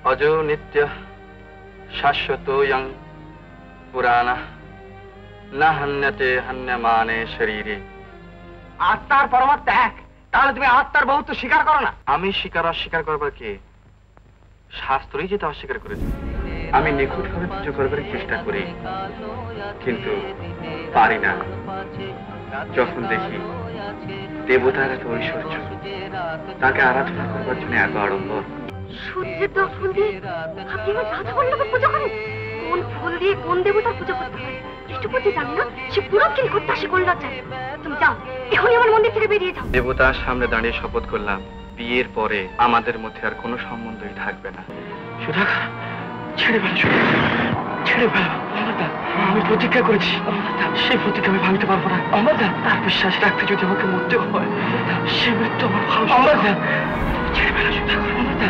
অজো নিত্য শাশ্বতোয়ং পুরাণ না হান্যতে হান্যমানে শরীরে। আত্মার পরমাত্মা এক, তাহলে তুমি আত্মার বহুত্ব স্বীকার করো না? আমি স্বীকার অস্বীকার করবার কে? শাস্ত্রই যেটা অস্বীকার করেছে। আমি নিখুঁতভাবে পুজো করবার চেষ্টা করি, কিন্তু পারি না। যখন দেখি দেবতার এত ঐশ্বর্য, তাকে আরাধনা করবার জন্য এত আড়ম্বর। সূর্যের 10 ফুল দিয়ে আপনি আমার রাধা বল্লভের পুজো করেন? কোন ফুল দিয়ে কোন দেবতার পুজো করতে হয় কিছু করতে জানি না, সে পুরোপুরি করতে আসে কোন লজ্জায়। তুমি যাও, এখনই আমার মন্দির থেকে বেরিয়ে যাও। দেবতার সামনে দাঁড়িয়ে শপথ করলাম, বিয়ের পরে আমাদের মধ্যে আর কোনো সম্বন্ধই থাকবে না। সুধাকর, ছেড়ে ফেলো, ছেড়ে ফেলো। অমরদা, আমি প্রতিজ্ঞা করেছি, সেই প্রতিজ্ঞা আমি ভাঙতে পারবো না। অমরদা, তার বিশ্বাস রাখতে যদি আমাকে মরতে হয়, সে মৃত্যু আমার ভালো। অমরদা, ছেড়ে ফেলো সুধাকর। অমরদা।